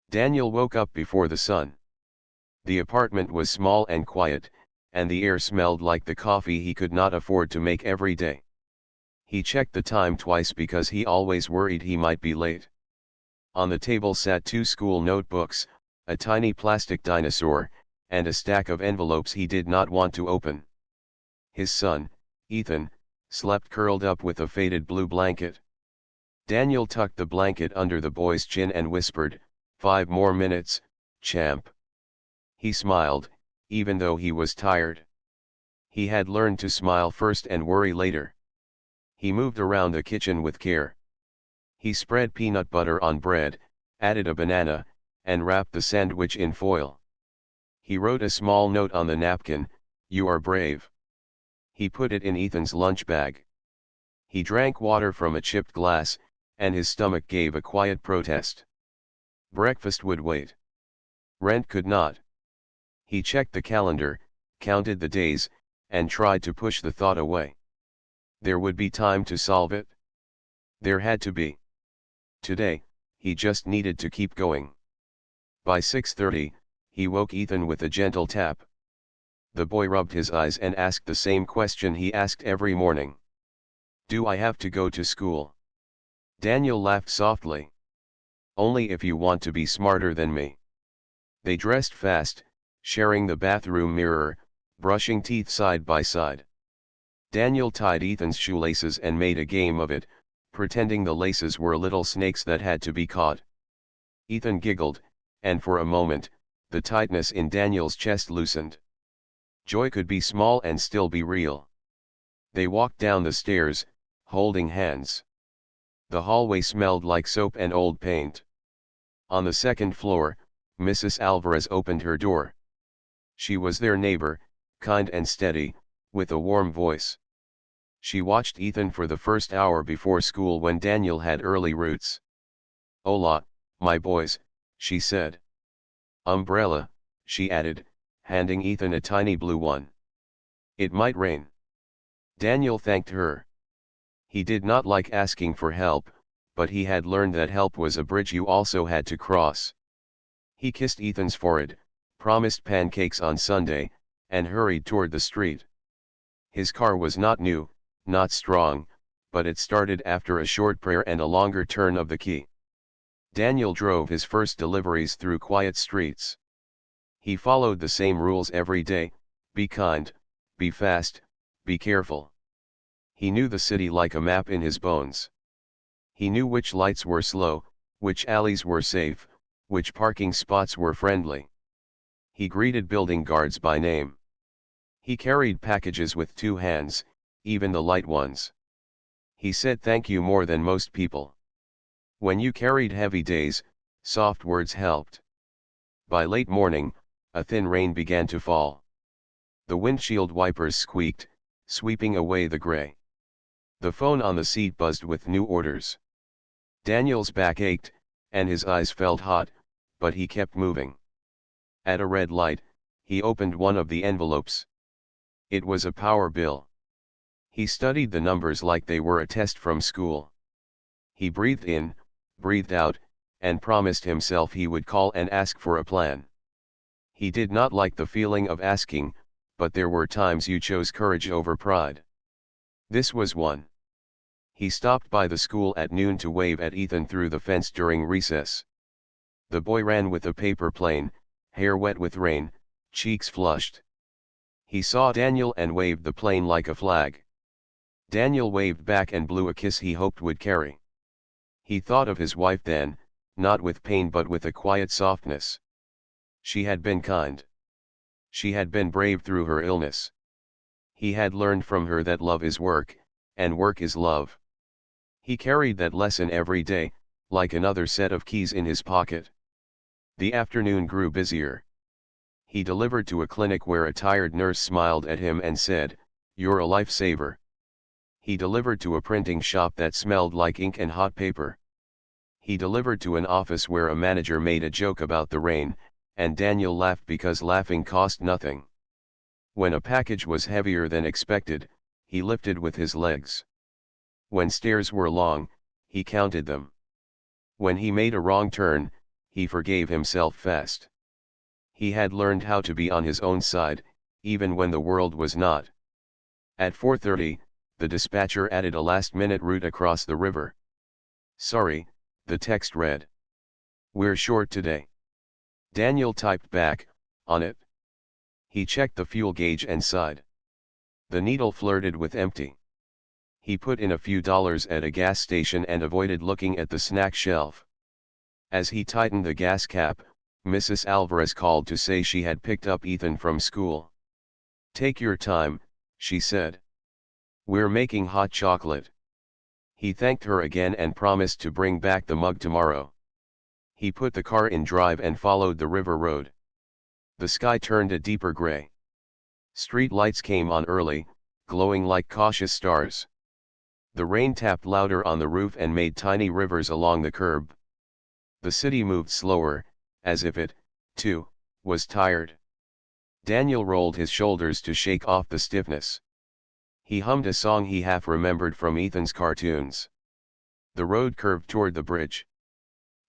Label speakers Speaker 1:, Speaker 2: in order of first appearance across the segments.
Speaker 1: Daniel woke up before the sun. The apartment was small and quiet, and the air smelled like the coffee he could not afford to make every day. He checked the time twice because he always worried he might be late. On the table sat 2 school notebooks, a tiny plastic dinosaur, and a stack of envelopes he did not want to open. His son, Ethan, slept curled up with a faded blue blanket. Daniel tucked the blanket under the boy's chin and whispered, "5 more minutes, champ." He smiled, even though he was tired. He had learned to smile first and worry later. He moved around the kitchen with care. He spread peanut butter on bread, added a banana, and wrapped the sandwich in foil. He wrote a small note on the napkin, "You are brave." He put it in Ethan's lunch bag. He drank water from a chipped glass, and his stomach gave a quiet protest. Breakfast would wait. Rent could not. He checked the calendar, counted the days, and tried to push the thought away. There would be time to solve it. There had to be. Today, he just needed to keep going. By 6:30, he woke Ethan with a gentle tap. The boy rubbed his eyes and asked the same question he asked every morning. "Do I have to go to school?" Daniel laughed softly. "Only if you want to be smarter than me." They dressed fast, sharing the bathroom mirror, brushing teeth side by side. Daniel tied Ethan's shoelaces and made a game of it, pretending the laces were little snakes that had to be caught. Ethan giggled, and for a moment, the tightness in Daniel's chest loosened. Joy could be small and still be real. They walked down the stairs, holding hands. The hallway smelled like soap and old paint. On the second floor, Mrs. Alvarez opened her door. She was their neighbor, kind and steady, with a warm voice. She watched Ethan for the first hour before school when Daniel had early roots. "Hola, my boys," she said. "Umbrella," she added, handing Ethan a tiny blue one. "It might rain." Daniel thanked her. He did not like asking for help, but he had learned that help was a bridge you also had to cross. He kissed Ethan's forehead, promised pancakes on Sunday, and hurried toward the street. His car was not new, not strong, but it started after a short prayer and a longer turn of the key. Daniel drove his first deliveries through quiet streets. He followed the same rules every day: be kind, be fast, be careful. He knew the city like a map in his bones. He knew which lights were slow, which alleys were safe, which parking spots were friendly. He greeted building guards by name. He carried packages with 2 hands, even the light ones. He said thank you more than most people. When you carried heavy days, soft words helped. By late morning, a thin rain began to fall. The windshield wipers squeaked, sweeping away the gray. The phone on the seat buzzed with new orders. Daniel's back ached, and his eyes felt hot, but he kept moving. At a red light, he opened one of the envelopes. It was a power bill. He studied the numbers like they were a test from school. He breathed in, breathed out, and promised himself he would call and ask for a plan. He did not like the feeling of asking, but there were times you chose courage over pride. This was one. He stopped by the school at noon to wave at Ethan through the fence during recess. The boy ran with a paper plane, hair wet with rain, cheeks flushed. He saw Daniel and waved the plane like a flag. Daniel waved back and blew a kiss he hoped would carry. He thought of his wife then, not with pain but with a quiet softness. She had been kind. She had been brave through her illness. He had learned from her that love is work, and work is love. He carried that lesson every day, like another set of keys in his pocket. The afternoon grew busier. He delivered to a clinic where a tired nurse smiled at him and said, "You're a lifesaver." He delivered to a printing shop that smelled like ink and hot paper. He delivered to an office where a manager made a joke about the rain, and Daniel laughed because laughing cost nothing. When a package was heavier than expected, he lifted with his legs. When stairs were long, he counted them. When he made a wrong turn, he forgave himself fast. He had learned how to be on his own side, even when the world was not. At 4:30, the dispatcher added a last-minute route across the river. "Sorry," the text read. "We're short today." Daniel typed back, "On it." He checked the fuel gauge and sighed. The needle flirted with empty. He put in a few dollars at a gas station and avoided looking at the snack shelf. As he tightened the gas cap, Mrs. Alvarez called to say she had picked up Ethan from school. "Take your time," she said. "We're making hot chocolate." He thanked her again and promised to bring back the mug tomorrow. He put the car in drive and followed the river road. The sky turned a deeper gray. Street lights came on early, glowing like cautious stars. The rain tapped louder on the roof and made tiny rivers along the curb. The city moved slower, as if it, too, was tired. Daniel rolled his shoulders to shake off the stiffness. He hummed a song he half remembered from Ethan's cartoons. The road curved toward the bridge.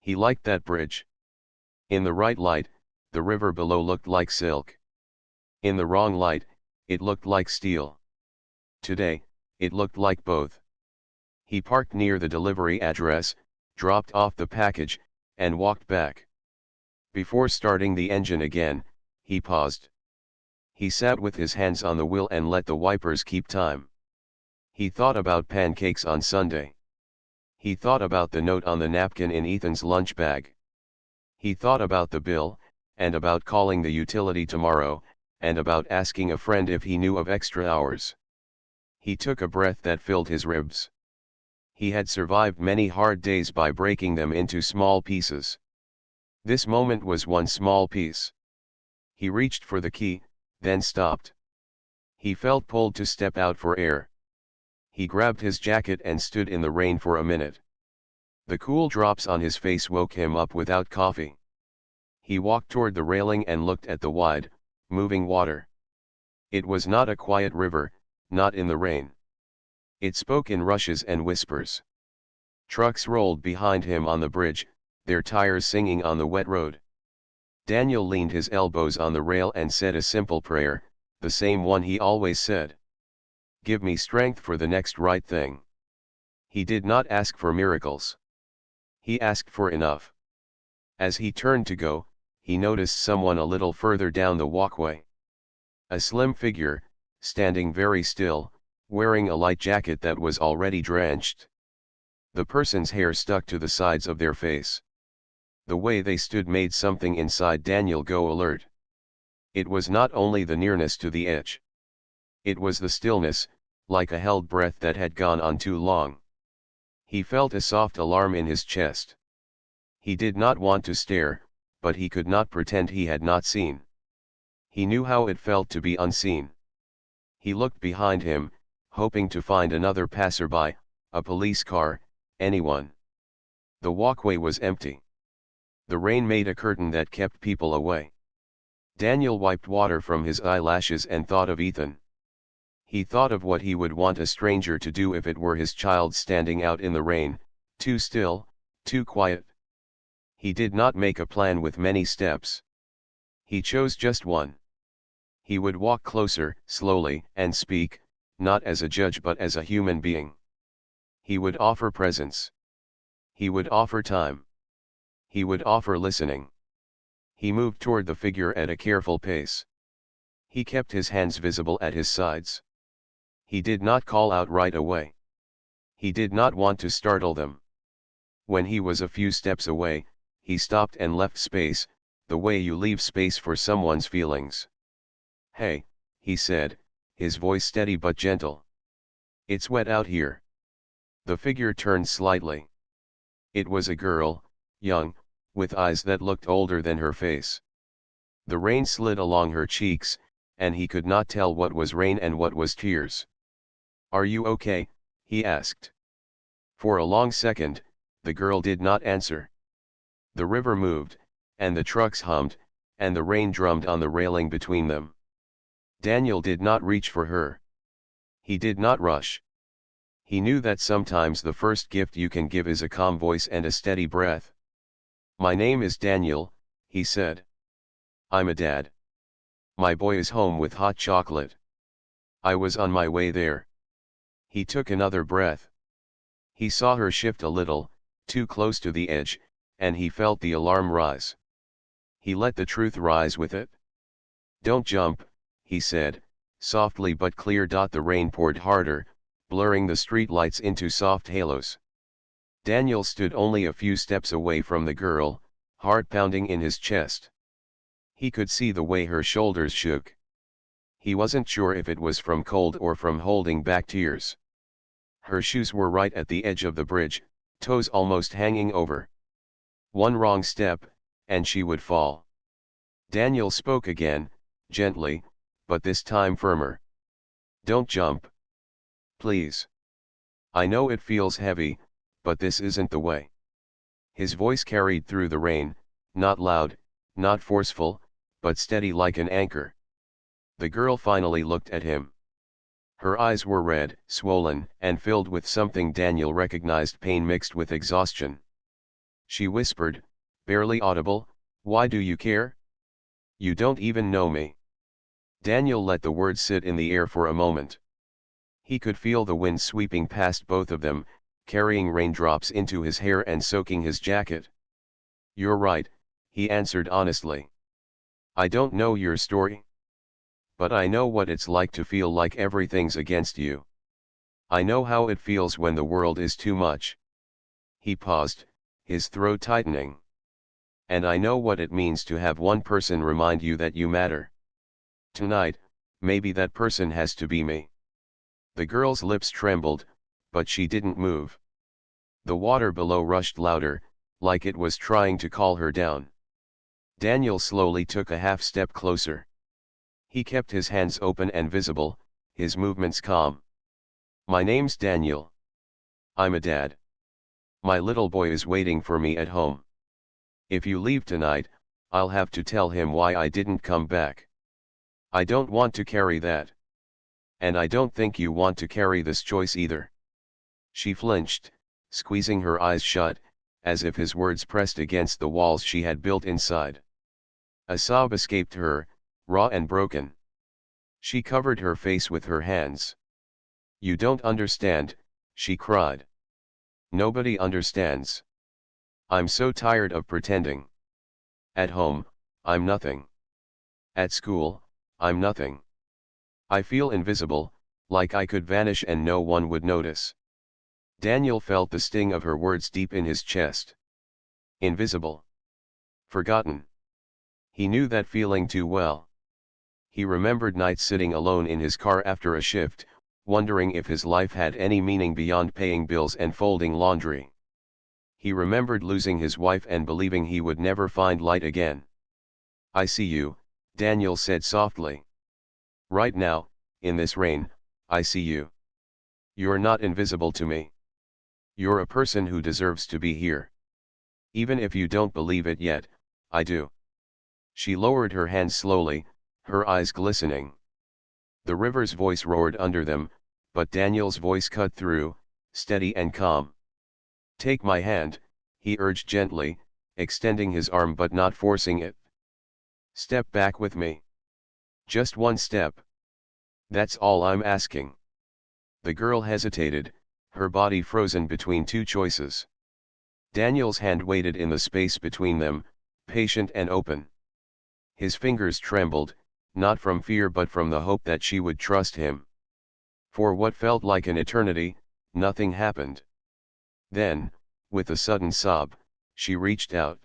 Speaker 1: He liked that bridge. In the right light, the river below looked like silk. In the wrong light, it looked like steel. Today, it looked like both. He parked near the delivery address, dropped off the package, and walked back. Before starting the engine again, he paused. He sat with his hands on the wheel and let the wipers keep time. He thought about pancakes on Sunday. He thought about the note on the napkin in Ethan's lunch bag. He thought about the bill, and about calling the utility tomorrow, and about asking a friend if he knew of extra hours. He took a breath that filled his ribs. He had survived many hard days by breaking them into small pieces. This moment was one small piece. He reached for the key, then stopped. He felt pulled to step out for air. He grabbed his jacket and stood in the rain for a minute. The cool drops on his face woke him up without coffee. He walked toward the railing and looked at the wide, moving water. It was not a quiet river, not in the rain. It spoke in rushes and whispers. Trucks rolled behind him on the bridge, their tires singing on the wet road. Daniel leaned his elbows on the rail and said a simple prayer, the same one he always said. "Give me strength for the next right thing." He did not ask for miracles. He asked for enough. As he turned to go, he noticed someone a little further down the walkway. A slim figure, standing very still, wearing a light jacket that was already drenched. The person's hair stuck to the sides of their face. The way they stood made something inside Daniel go alert. It was not only the nearness to the edge. It was the stillness, like a held breath that had gone on too long. He felt a soft alarm in his chest. He did not want to stare, but he could not pretend he had not seen. He knew how it felt to be unseen. He looked behind him, hoping to find another passerby, a police car, anyone. The walkway was empty. The rain made a curtain that kept people away. Daniel wiped water from his eyelashes and thought of Ethan. He thought of what he would want a stranger to do if it were his child standing out in the rain, too still, too quiet. He did not make a plan with many steps. He chose just one. He would walk closer, slowly, and speak, not as a judge but as a human being. He would offer presence. He would offer time. He would offer listening. He moved toward the figure at a careful pace. He kept his hands visible at his sides. He did not call out right away. He did not want to startle them. When he was a few steps away, he stopped and left space, the way you leave space for someone's feelings. "Hey," he said, his voice steady but gentle. "It's wet out here." The figure turned slightly. It was a girl, young, with eyes that looked older than her face. The rain slid along her cheeks, and he could not tell what was rain and what was tears. "Are you okay?" he asked. For a long second, the girl did not answer. The river moved, and the trucks hummed, and the rain drummed on the railing between them. Daniel did not reach for her. He did not rush. He knew that sometimes the first gift you can give is a calm voice and a steady breath. "My name is Daniel," he said. "I'm a dad. My boy is home with hot chocolate. I was on my way there." He took another breath. He saw her shift a little, too close to the edge, and he felt the alarm rise. He let the truth rise with it. "Don't jump," he said, softly but clear. The rain poured harder, blurring the street lights into soft halos. Daniel stood only a few steps away from the girl, heart pounding in his chest. He could see the way her shoulders shook. He wasn't sure if it was from cold or from holding back tears. Her shoes were right at the edge of the bridge, toes almost hanging over. One wrong step, and she would fall. Daniel spoke again, gently, but this time firmer. "Don't jump. Please. I know it feels heavy, but this isn't the way." His voice carried through the rain, not loud, not forceful, but steady like an anchor. The girl finally looked at him. Her eyes were red, swollen, and filled with something Daniel recognized: pain mixed with exhaustion. She whispered, barely audible, "Why do you care? You don't even know me." Daniel let the words sit in the air for a moment. He could feel the wind sweeping past both of them, carrying raindrops into his hair and soaking his jacket. "You're right," he answered honestly. "I don't know your story. But I know what it's like to feel like everything's against you. I know how it feels when the world is too much." He paused, his throat tightening. "And I know what it means to have one person remind you that you matter. Tonight, maybe that person has to be me." The girl's lips trembled, but she didn't move. The water below rushed louder, like it was trying to call her down. Daniel slowly took a half step closer. He kept his hands open and visible, his movements calm. "My name's Daniel. I'm a dad. My little boy is waiting for me at home. If you leave tonight, I'll have to tell him why I didn't come back. I don't want to carry that. And I don't think you want to carry this choice either." She flinched, squeezing her eyes shut, as if his words pressed against the walls she had built inside. A sob escaped her, raw and broken. She covered her face with her hands. "You don't understand," she cried. "Nobody understands. I'm so tired of pretending. At home, I'm nothing. At school, I'm nothing. I feel invisible, like I could vanish and no one would notice." Daniel felt the sting of her words deep in his chest. Invisible. Forgotten. He knew that feeling too well. He remembered nights sitting alone in his car after a shift, wondering if his life had any meaning beyond paying bills and folding laundry. He remembered losing his wife and believing he would never find light again. "I see you," Daniel said softly. "Right now, in this rain, I see you. You're not invisible to me. You're a person who deserves to be here. Even if you don't believe it yet, I do." She lowered her hands slowly, her eyes glistening. The river's voice roared under them, but Daniel's voice cut through, steady and calm. "Take my hand," he urged gently, extending his arm but not forcing it. "Step back with me. Just one step. That's all I'm asking." The girl hesitated, her body frozen between two choices. Daniel's hand waited in the space between them, patient and open. His fingers trembled, not from fear but from the hope that she would trust him. For what felt like an eternity, nothing happened. Then, with a sudden sob, she reached out.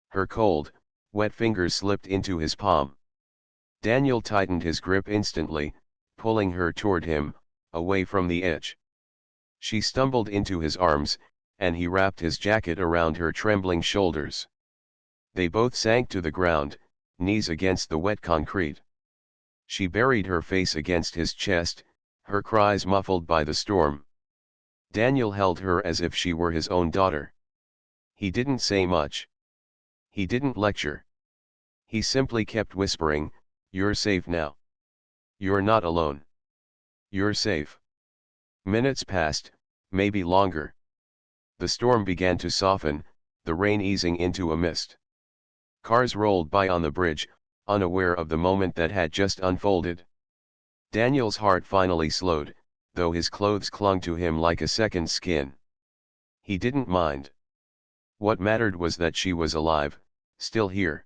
Speaker 1: Her cold, wet fingers slipped into his palm. Daniel tightened his grip instantly, pulling her toward him, away from the edge. She stumbled into his arms, and he wrapped his jacket around her trembling shoulders. They both sank to the ground, knees against the wet concrete. She buried her face against his chest, her cries muffled by the storm. Daniel held her as if she were his own daughter. He didn't say much. He didn't lecture. He simply kept whispering, "You're safe now. You're not alone. You're safe." Minutes passed, maybe longer. The storm began to soften, the rain easing into a mist. Cars rolled by on the bridge, unaware of the moment that had just unfolded. Daniel's heart finally slowed, though his clothes clung to him like a second skin. He didn't mind. What mattered was that she was alive, still here.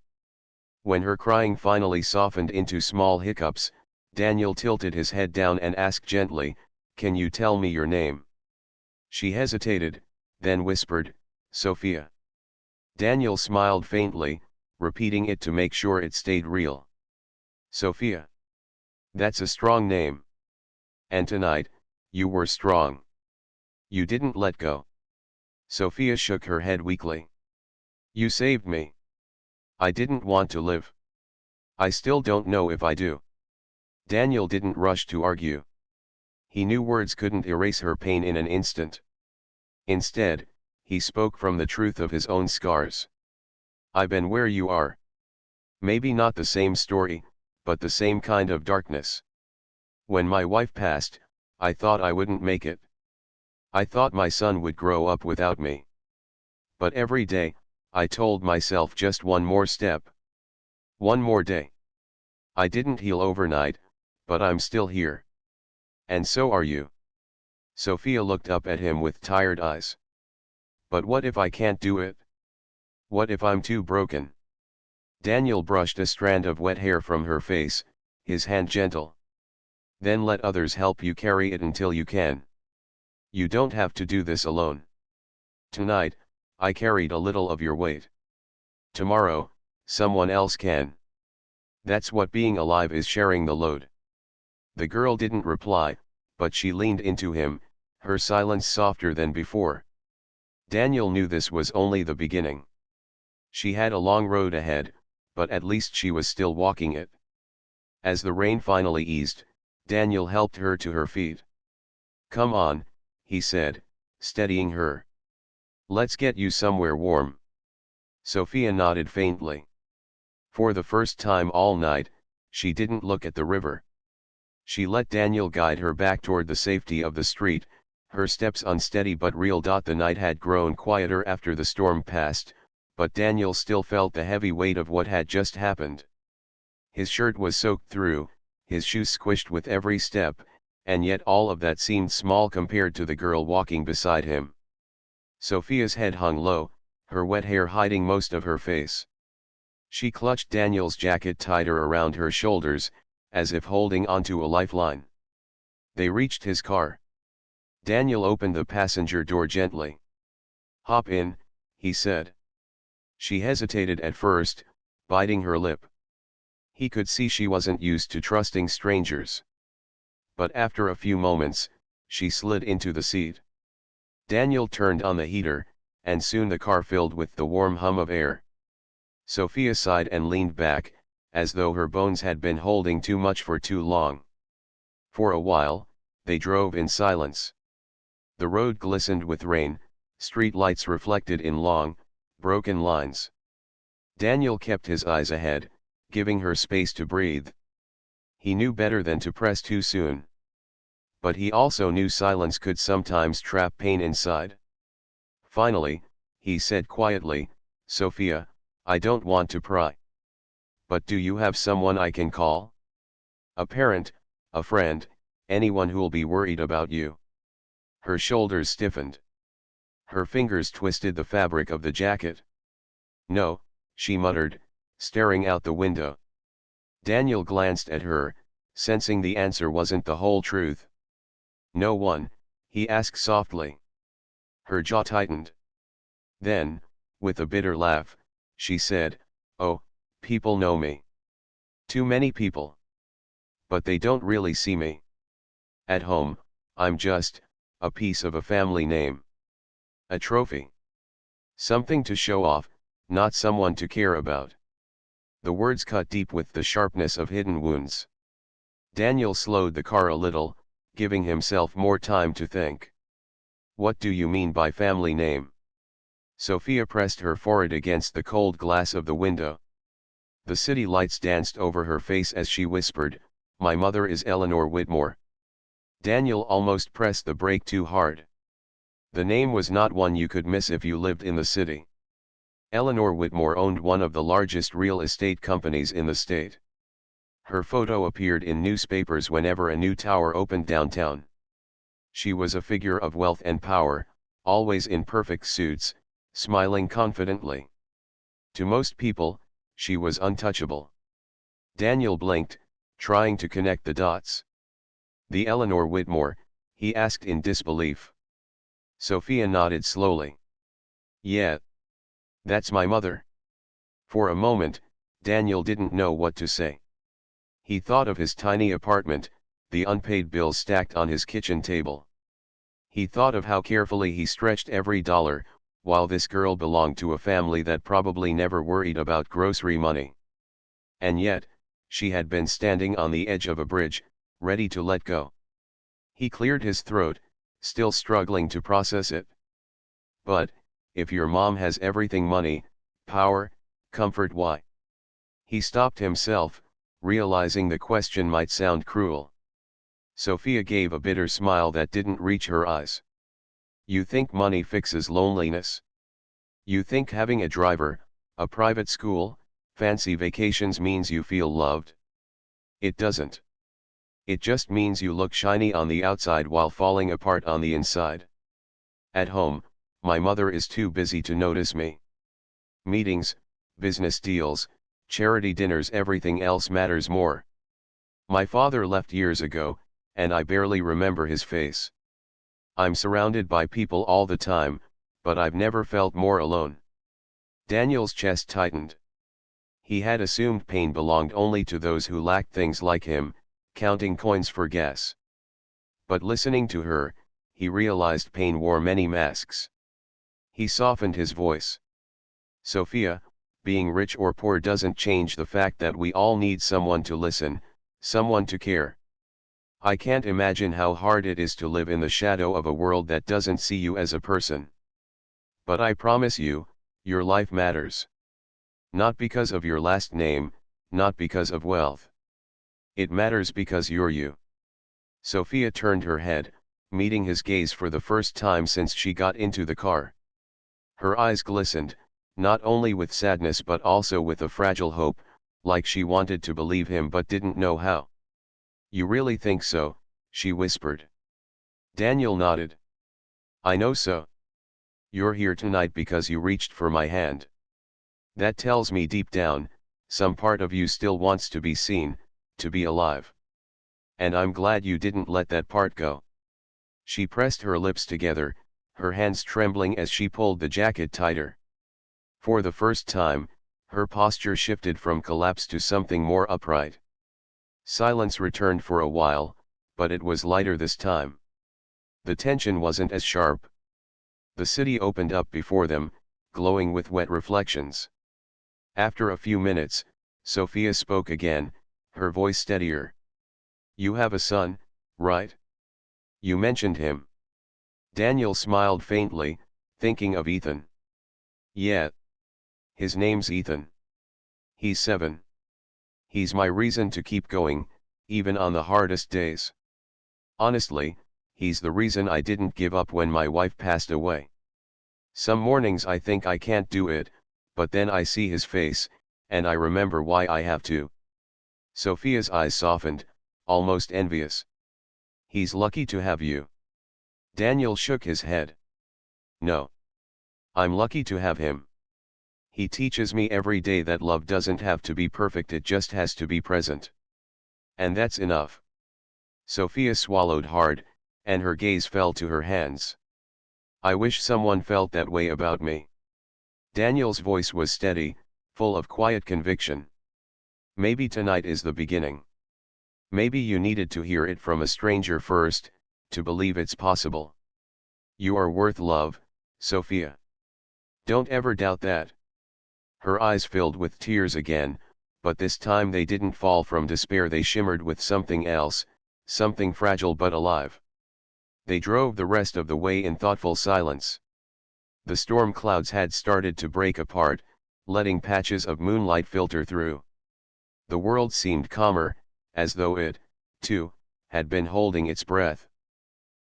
Speaker 1: When her crying finally softened into small hiccups, Daniel tilted his head down and asked gently, "Can you tell me your name?" She hesitated, then whispered, "Sophia." Daniel smiled faintly, repeating it to make sure it stayed real. "Sophia. That's a strong name. And tonight, you were strong. You didn't let go." Sophia shook her head weakly. "You saved me. I didn't want to live. I still don't know if I do." Daniel didn't rush to argue. He knew words couldn't erase her pain in an instant. Instead, he spoke from the truth of his own scars. "I've been where you are. Maybe not the same story, but the same kind of darkness. When my wife passed, I thought I wouldn't make it. I thought my son would grow up without me. But every day, I told myself just one more step. One more day. I didn't heal overnight, but I'm still here. And so are you." Sophia looked up at him with tired eyes. "But what if I can't do it? What if I'm too broken?" Daniel brushed a strand of wet hair from her face, his hand gentle. "Then let others help you carry it until you can. You don't have to do this alone. Tonight, I carried a little of your weight. Tomorrow, someone else can. That's what being alive is, sharing the load." The girl didn't reply, but she leaned into him, her silence softer than before. Daniel knew this was only the beginning. She had a long road ahead, but at least she was still walking it. As the rain finally eased, Daniel helped her to her feet. "Come on," he said, steadying her. "Let's get you somewhere warm." Sophia nodded faintly. For the first time all night, she didn't look at the river. She let Daniel guide her back toward the safety of the street, her steps unsteady but real. The night had grown quieter after the storm passed, but Daniel still felt the heavy weight of what had just happened. His shirt was soaked through, his shoes squished with every step, and yet all of that seemed small compared to the girl walking beside him. Sophia's head hung low, her wet hair hiding most of her face. She clutched Daniel's jacket tighter around her shoulders, as if holding onto a lifeline. They reached his car. Daniel opened the passenger door gently. "Hop in," he said. She hesitated at first, biting her lip. He could see she wasn't used to trusting strangers. But after a few moments, she slid into the seat. Daniel turned on the heater, and soon the car filled with the warm hum of air. Sophia sighed and leaned back, as though her bones had been holding too much for too long. For a while, they drove in silence. The road glistened with rain, street lights reflected in long, broken lines. Daniel kept his eyes ahead, giving her space to breathe. He knew better than to press too soon. But he also knew silence could sometimes trap pain inside. Finally, he said quietly, "Sophia, I don't want to pry. But do you have someone I can call? A parent, a friend, anyone who'll be worried about you?" Her shoulders stiffened. Her fingers twisted the fabric of the jacket. "No," she muttered, staring out the window. Daniel glanced at her, sensing the answer wasn't the whole truth. "No one?" he asked softly. Her jaw tightened. Then, with a bitter laugh, she said, "Oh, people know me. Too many people. But they don't really see me. At home, I'm just a piece of a family name. A trophy. Something to show off, not someone to care about." The words cut deep with the sharpness of hidden wounds. Daniel slowed the car a little, giving himself more time to think. "What do you mean by family name?" Sophia pressed her forehead against the cold glass of the window. The city lights danced over her face as she whispered, "My mother is Eleanor Whitmore." Daniel almost pressed the brake too hard. The name was not one you could miss if you lived in the city. Eleanor Whitmore owned one of the largest real estate companies in the state. Her photo appeared in newspapers whenever a new tower opened downtown. She was a figure of wealth and power, always in perfect suits, smiling confidently. To most people, she was untouchable. Daniel blinked, trying to connect the dots. The Eleanor Whitmore, he asked in disbelief. Sophia nodded slowly. Yeah. That's my mother. For a moment, Daniel didn't know what to say. He thought of his tiny apartment, the unpaid bills stacked on his kitchen table. He thought of how carefully he stretched every dollar, while this girl belonged to a family that probably never worried about grocery money. And yet, she had been standing on the edge of a bridge, ready to let go. He cleared his throat, still struggling to process it. But, if your mom has everything, money, power, comfort, why? He stopped himself, realizing the question might sound cruel. Sophia gave a bitter smile that didn't reach her eyes. You think money fixes loneliness? You think having a driver, a private school, fancy vacations means you feel loved? It doesn't. It just means you look shiny on the outside while falling apart on the inside. At home, my mother is too busy to notice me. Meetings, business deals, charity dinners, everything else matters more. My father left years ago, and I barely remember his face. I'm surrounded by people all the time, but I've never felt more alone. Daniel's chest tightened. He had assumed pain belonged only to those who lacked things like him, counting coins for gas. But listening to her, he realized pain wore many masks. He softened his voice. Sophia, being rich or poor doesn't change the fact that we all need someone to listen, someone to care. I can't imagine how hard it is to live in the shadow of a world that doesn't see you as a person. But I promise you, your life matters. Not because of your last name, not because of wealth. It matters because you're you. Sophia turned her head, meeting his gaze for the first time since she got into the car. Her eyes glistened, not only with sadness but also with a fragile hope, like she wanted to believe him but didn't know how. You really think so? She whispered. Daniel nodded. I know so. You're here tonight because you reached for my hand. That tells me deep down, some part of you still wants to be seen, to be alive. And I'm glad you didn't let that part go. She pressed her lips together, her hands trembling as she pulled the jacket tighter. For the first time, her posture shifted from collapse to something more upright. Silence returned for a while, but it was lighter this time. The tension wasn't as sharp. The city opened up before them, glowing with wet reflections. After a few minutes, Sophia spoke again, her voice steadier. You have a son, right? You mentioned him. Daniel smiled faintly, thinking of Ethan. Yeah. His name's Ethan. He's 7. He's my reason to keep going, even on the hardest days. Honestly, he's the reason I didn't give up when my wife passed away. Some mornings I think I can't do it, but then I see his face, and I remember why I have to. Sophia's eyes softened, almost envious. He's lucky to have you. Daniel shook his head. No. I'm lucky to have him. He teaches me every day that love doesn't have to be perfect, it just has to be present. And that's enough. Sophia swallowed hard, and her gaze fell to her hands. I wish someone felt that way about me. Daniel's voice was steady, full of quiet conviction. Maybe tonight is the beginning. Maybe you needed to hear it from a stranger first, to believe it's possible. You are worth love, Sophia. Don't ever doubt that. Her eyes filled with tears again, but this time they didn't fall from despair, they shimmered with something else, something fragile but alive. They drove the rest of the way in thoughtful silence. The storm clouds had started to break apart, letting patches of moonlight filter through. The world seemed calmer, as though it, too, had been holding its breath.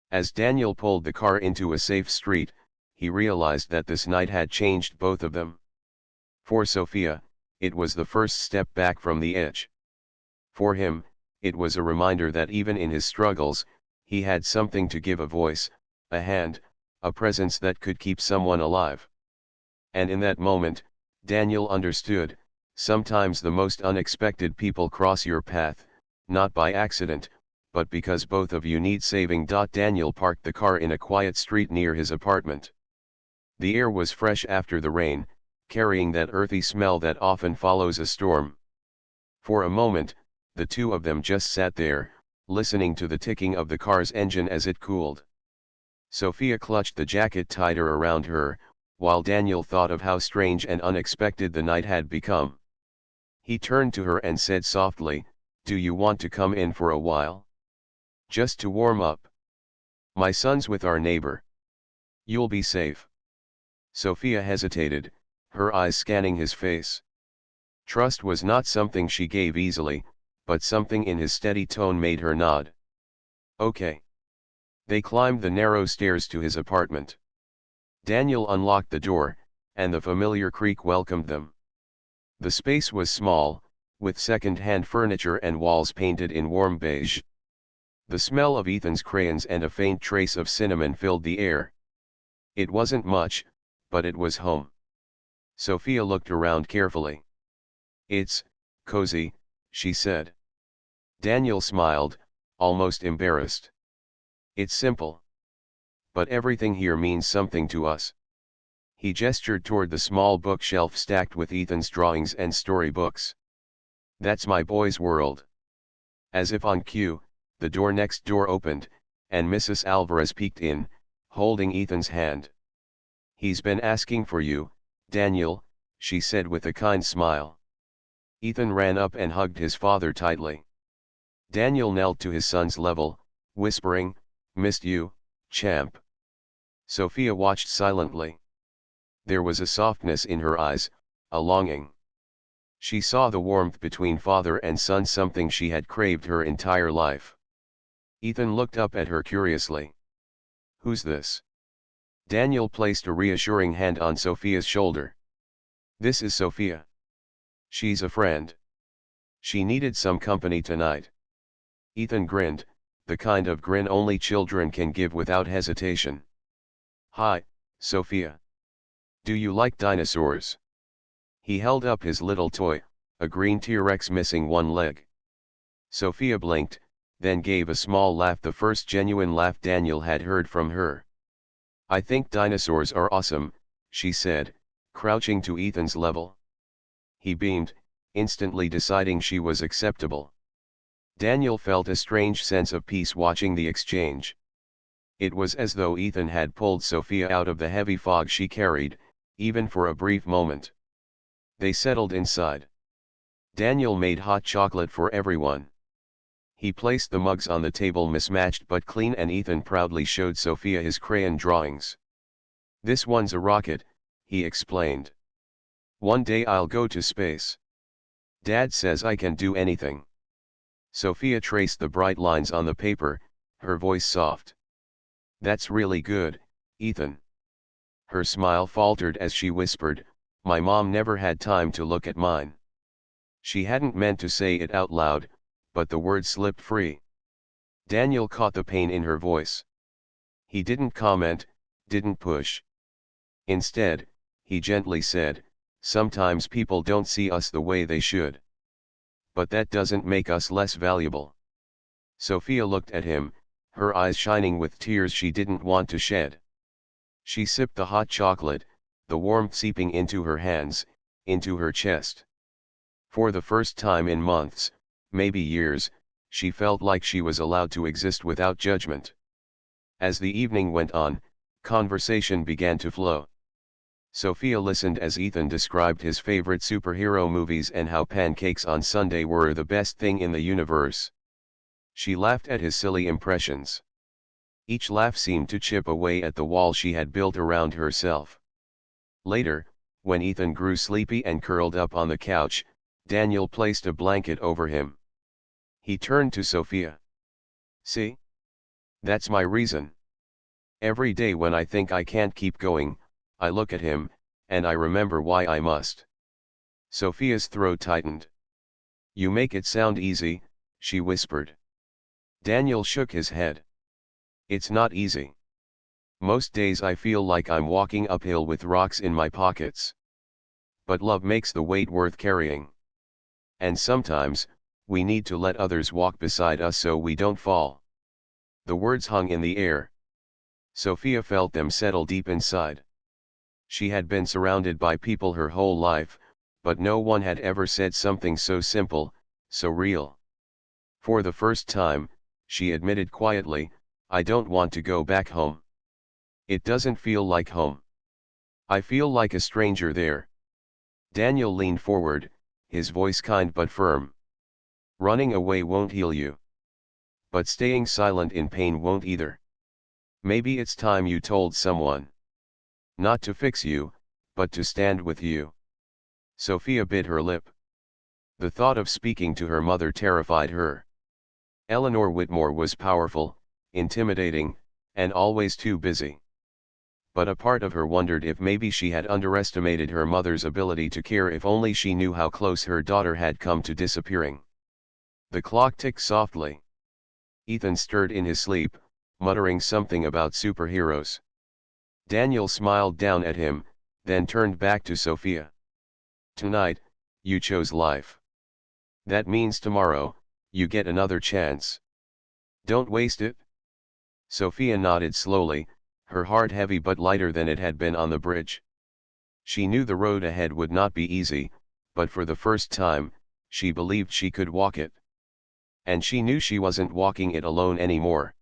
Speaker 1: As Daniel pulled the car into a safe street, he realized that this night had changed both of them. For Sophia, it was the first step back from the edge. For him, it was a reminder that even in his struggles, he had something to give: a voice, a hand, a presence that could keep someone alive. And in that moment, Daniel understood, sometimes the most unexpected people cross your path, not by accident, but because both of you need saving. Daniel parked the car in a quiet street near his apartment. The air was fresh after the rain, carrying that earthy smell that often follows a storm. For a moment, the two of them just sat there, listening to the ticking of the car's engine as it cooled. Sophia clutched the jacket tighter around her, while Daniel thought of how strange and unexpected the night had become. He turned to her and said softly, "Do you want to come in for a while? Just to warm up. My son's with our neighbor. You'll be safe." Sophia hesitated, her eyes scanning his face. Trust was not something she gave easily, but something in his steady tone made her nod. "Okay." They climbed the narrow stairs to his apartment. Daniel unlocked the door, and the familiar creak welcomed them. The space was small, with second-hand furniture and walls painted in warm beige. The smell of Ethan's crayons and a faint trace of cinnamon filled the air. It wasn't much, but it was home. Sophia looked around carefully. "It's cozy," she said. Daniel smiled, almost embarrassed. "It's simple. But everything here means something to us." He gestured toward the small bookshelf stacked with Ethan's drawings and storybooks. "That's my boy's world." As if on cue, the door next door opened, and Mrs. Alvarez peeked in, holding Ethan's hand. "He's been asking for you, Daniel," she said with a kind smile. Ethan ran up and hugged his father tightly. Daniel knelt to his son's level, whispering, "Missed you, champ." Sophia watched silently. There was a softness in her eyes, a longing. She saw the warmth between father and son, something she had craved her entire life. Ethan looked up at her curiously. "Who's this?" Daniel placed a reassuring hand on Sophia's shoulder. "This is Sophia. She's a friend. She needed some company tonight." Ethan grinned, the kind of grin only children can give without hesitation. "Hi, Sophia. Do you like dinosaurs?" He held up his little toy, a green T-Rex missing one leg. Sophia blinked, then gave a small laugh, the first genuine laugh Daniel had heard from her. "I think dinosaurs are awesome," she said, crouching to Ethan's level. He beamed, instantly deciding she was acceptable. Daniel felt a strange sense of peace watching the exchange. It was as though Ethan had pulled Sophia out of the heavy fog she carried, even for a brief moment. They settled inside. Daniel made hot chocolate for everyone. He placed the mugs on the table, mismatched but clean, and Ethan proudly showed Sophia his crayon drawings. "This one's a rocket," he explained. "One day I'll go to space. Dad says I can do anything." Sophia traced the bright lines on the paper, her voice soft. "That's really good, Ethan." Her smile faltered as she whispered, "My mom never had time to look at mine." She hadn't meant to say it out loud, but the words slipped free. Daniel caught the pain in her voice. He didn't comment, didn't push. Instead, he gently said, "Sometimes people don't see us the way they should. But that doesn't make us less valuable." Sophia looked at him, her eyes shining with tears she didn't want to shed. She sipped the hot chocolate, the warmth seeping into her hands, into her chest. For the first time in months, maybe years, she felt like she was allowed to exist without judgment. As the evening went on, conversation began to flow. Sophia listened as Ethan described his favorite superhero movies and how pancakes on Sunday were the best thing in the universe. She laughed at his silly impressions. Each laugh seemed to chip away at the wall she had built around herself. Later, when Ethan grew sleepy and curled up on the couch, Daniel placed a blanket over him. He turned to Sophia. "See? That's my reason. Every day when I think I can't keep going, I look at him, and I remember why I must." Sophia's throat tightened. You make it sound easy, she whispered. Daniel shook his head. It's not easy. Most days I feel like I'm walking uphill with rocks in my pockets. But love makes the weight worth carrying. And sometimes, we need to let others walk beside us so we don't fall. The words hung in the air. Sophia felt them settle deep inside. She had been surrounded by people her whole life, but no one had ever said something so simple, so real. For the first time, she admitted quietly, I don't want to go back home. It doesn't feel like home. I feel like a stranger there. Daniel leaned forward, his voice kind but firm. Running away won't heal you. But staying silent in pain won't either. Maybe it's time you told someone. Not to fix you, but to stand with you. Sophia bit her lip. The thought of speaking to her mother terrified her. Eleanor Whitmore was powerful, intimidating, and always too busy. But a part of her wondered if maybe she had underestimated her mother's ability to care, if only she knew how close her daughter had come to disappearing. The clock ticked softly. Ethan stirred in his sleep, muttering something about superheroes. Daniel smiled down at him, then turned back to Sophia. Tonight, you chose life. That means tomorrow, you get another chance. Don't waste it. Sophia nodded slowly, her heart heavy but lighter than it had been on the bridge. She knew the road ahead would not be easy, but for the first time, she believed she could walk it. And she knew she wasn't walking it alone anymore.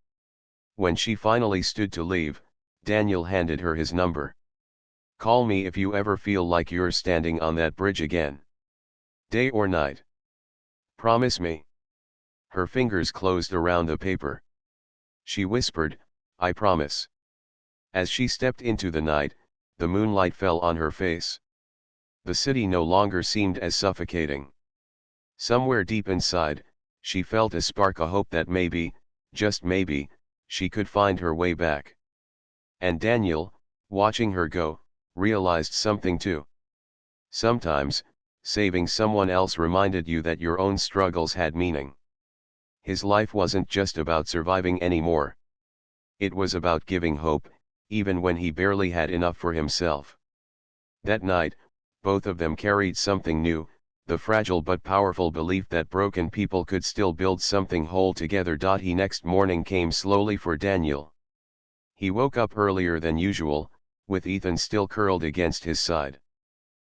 Speaker 1: When she finally stood to leave, Daniel handed her his number. Call me if you ever feel like you're standing on that bridge again. Day or night. Promise me. Her fingers closed around the paper. She whispered, I promise. As she stepped into the night, the moonlight fell on her face. The city no longer seemed as suffocating. Somewhere deep inside, she felt a spark, a hope that maybe, just maybe, she could find her way back. And Daniel, watching her go, realized something too. Sometimes, saving someone else reminded you that your own struggles had meaning. His life wasn't just about surviving anymore. It was about giving hope, even when he barely had enough for himself. That night, both of them carried something new, the fragile but powerful belief that broken people could still build something whole together. Next morning came slowly for Daniel. He woke up earlier than usual, with Ethan still curled against his side.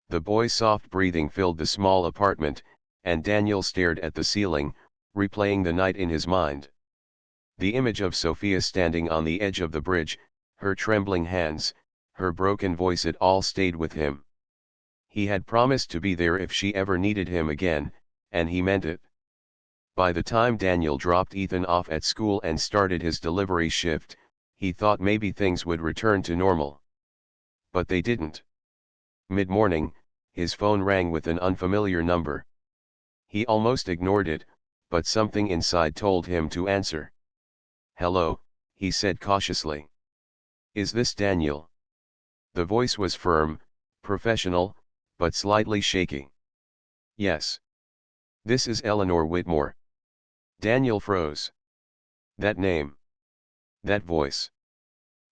Speaker 1: The boy's soft breathing filled the small apartment, and Daniel stared at the ceiling, replaying the night in his mind. The image of Sophia standing on the edge of the bridge, her trembling hands, her broken voice, it all stayed with him. He had promised to be there if she ever needed him again, and he meant it. By the time Daniel dropped Ethan off at school and started his delivery shift, he thought maybe things would return to normal. But they didn't. Mid-morning, his phone rang with an unfamiliar number. He almost ignored it, but something inside told him to answer. Hello, he said cautiously. Is this Daniel? The voice was firm, professional, but slightly shaky. Yes. This is Eleanor Whitmore. Daniel froze. That name. That voice.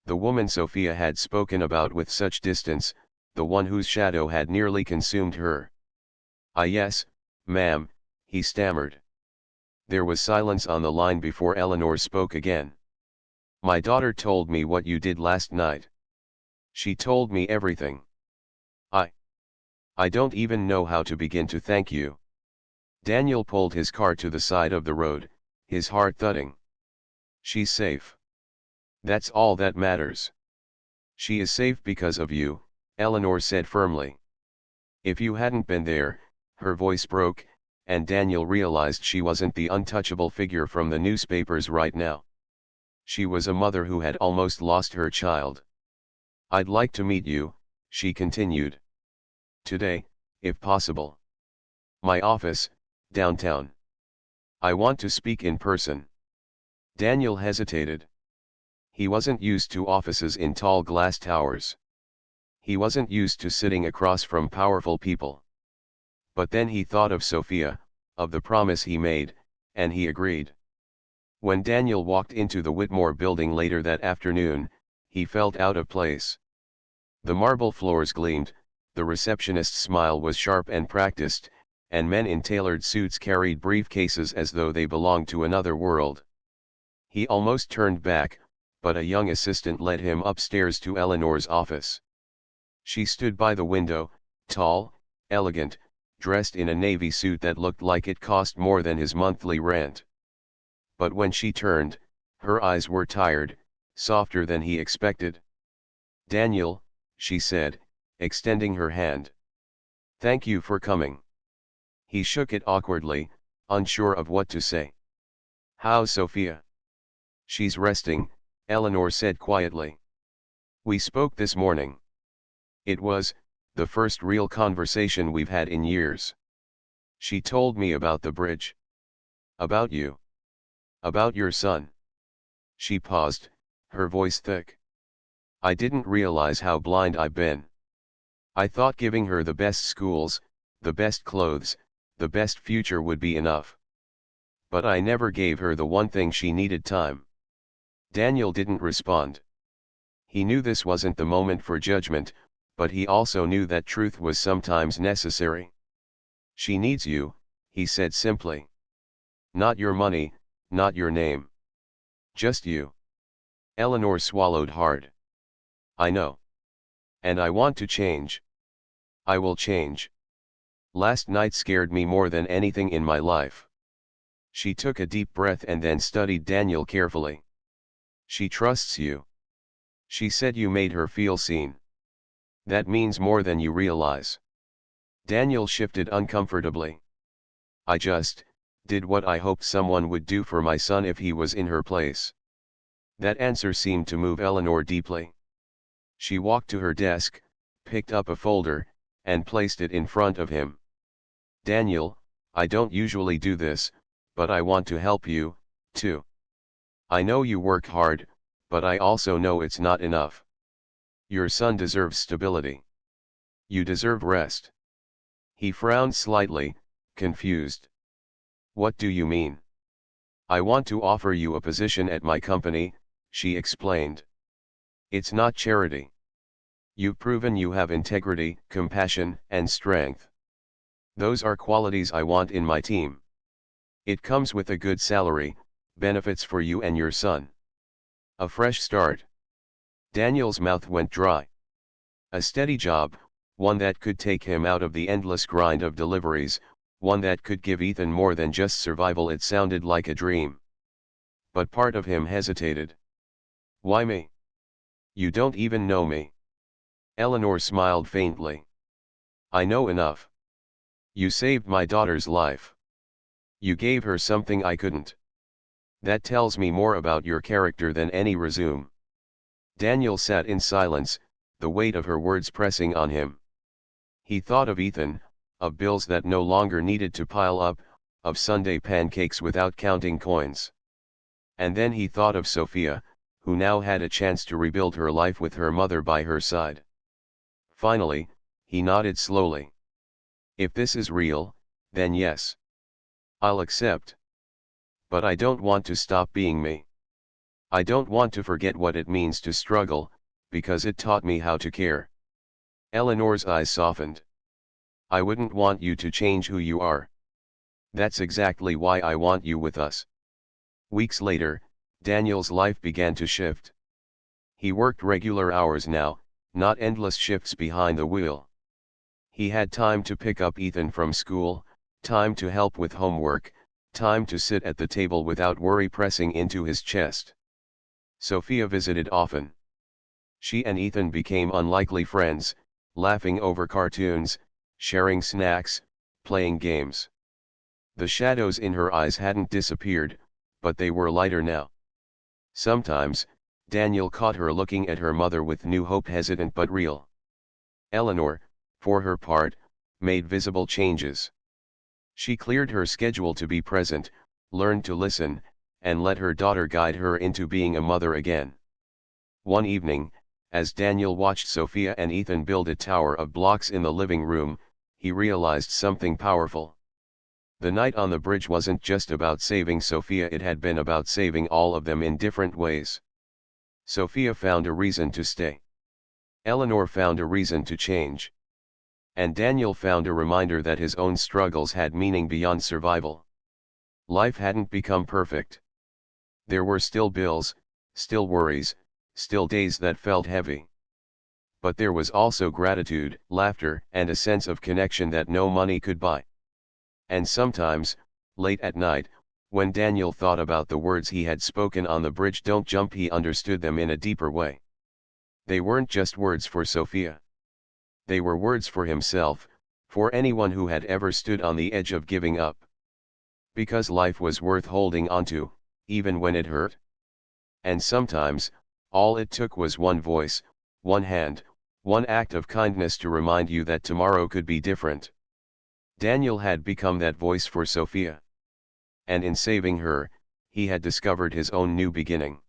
Speaker 1: The woman Sophia had spoken about with such distance, the one whose shadow had nearly consumed her. Ah yes, ma'am, he stammered. There was silence on the line before Eleanor spoke again. My daughter told me what you did last night. She told me everything. I don't even know how to begin to thank you. Daniel pulled his car to the side of the road, his heart thudding. She's safe. That's all that matters. She is safe because of you, Eleanor said firmly. If you hadn't been there, her voice broke, and Daniel realized she wasn't the untouchable figure from the newspapers right now. She was a mother who had almost lost her child. I'd like to meet you, she continued. Today, if possible. My office, downtown. I want to speak in person. Daniel hesitated. He wasn't used to offices in tall glass towers. He wasn't used to sitting across from powerful people. But then he thought of Sophia, of the promise he made, and he agreed. When Daniel walked into the Whitmore building later that afternoon, he felt out of place. The marble floors gleamed, the receptionist's smile was sharp and practiced, and men in tailored suits carried briefcases as though they belonged to another world. He almost turned back, but a young assistant led him upstairs to Eleanor's office. She stood by the window, tall, elegant, dressed in a navy suit that looked like it cost more than his monthly rent. But when she turned, her eyes were tired, softer than he expected. "Daniel," she said, extending her hand. "Thank you for coming." He shook it awkwardly, unsure of what to say. "How's Sophia?" "She's resting," Eleanor said quietly. "We spoke this morning. It was the first real conversation we've had in years. She told me about the bridge. About you. About your son." She paused, her voice thick. "I didn't realize how blind I've been. I thought giving her the best schools, the best clothes, the best future would be enough. But I never gave her the one thing she needed: time." Daniel didn't respond. He knew this wasn't the moment for judgment, but he also knew that truth was sometimes necessary. "She needs you," he said simply. "Not your money, not your name. Just you." Eleanor swallowed hard. "I know. And I want to change. I will change. Last night scared me more than anything in my life." She took a deep breath and then studied Daniel carefully. "She trusts you. She said you made her feel seen. That means more than you realize." Daniel shifted uncomfortably. "I just did what I hoped someone would do for my son if he was in her place." That answer seemed to move Eleanor deeply. She walked to her desk, picked up a folder, and placed it in front of him. "Daniel, I don't usually do this, but I want to help you, too. I know you work hard, but I also know it's not enough. Your son deserves stability. You deserve rest." He frowned slightly, confused. "What do you mean?" "I want to offer you a position at my company," she explained. "It's not charity. You've proven you have integrity, compassion, and strength. Those are qualities I want in my team. It comes with a good salary, benefits for you and your son. A fresh start." Daniel's mouth went dry. A steady job, one that could take him out of the endless grind of deliveries, one that could give Ethan more than just survival. It sounded like a dream. But part of him hesitated. "Why me? You don't even know me." Eleanor smiled faintly. "I know enough. You saved my daughter's life. You gave her something I couldn't. That tells me more about your character than any resume." Daniel sat in silence, the weight of her words pressing on him. He thought of Ethan, of bills that no longer needed to pile up, of Sunday pancakes without counting coins. And then he thought of Sophia, who now had a chance to rebuild her life with her mother by her side. Finally, he nodded slowly. "If this is real, then yes. I'll accept. But I don't want to stop being me. I don't want to forget what it means to struggle, because it taught me how to care." Eleanor's eyes softened. "I wouldn't want you to change who you are. That's exactly why I want you with us." Weeks later, Daniel's life began to shift. He worked regular hours now, not endless shifts behind the wheel. He had time to pick up Ethan from school, time to help with homework, time to sit at the table without worry pressing into his chest. Sophia visited often. She and Ethan became unlikely friends, laughing over cartoons, sharing snacks, playing games. The shadows in her eyes hadn't disappeared, but they were lighter now. Sometimes, Daniel caught her looking at her mother with new hope, hesitant but real. Eleanor, for her part, made visible changes. She cleared her schedule to be present, learned to listen, and let her daughter guide her into being a mother again. One evening, as Daniel watched Sophia and Ethan build a tower of blocks in the living room, he realized something powerful. The night on the bridge wasn't just about saving Sophia, it had been about saving all of them in different ways. Sophia found a reason to stay. Eleanor found a reason to change. And Daniel found a reminder that his own struggles had meaning beyond survival. Life hadn't become perfect. There were still bills, still worries, still days that felt heavy. But there was also gratitude, laughter, and a sense of connection that no money could buy. And sometimes, late at night, when Daniel thought about the words he had spoken on the bridge, "Don't jump," he understood them in a deeper way. They weren't just words for Sophia. They were words for himself, for anyone who had ever stood on the edge of giving up. Because life was worth holding onto, even when it hurt. And sometimes, all it took was one voice, one hand, one act of kindness to remind you that tomorrow could be different. Daniel had become that voice for Sophia. And in saving her, he had discovered his own new beginning.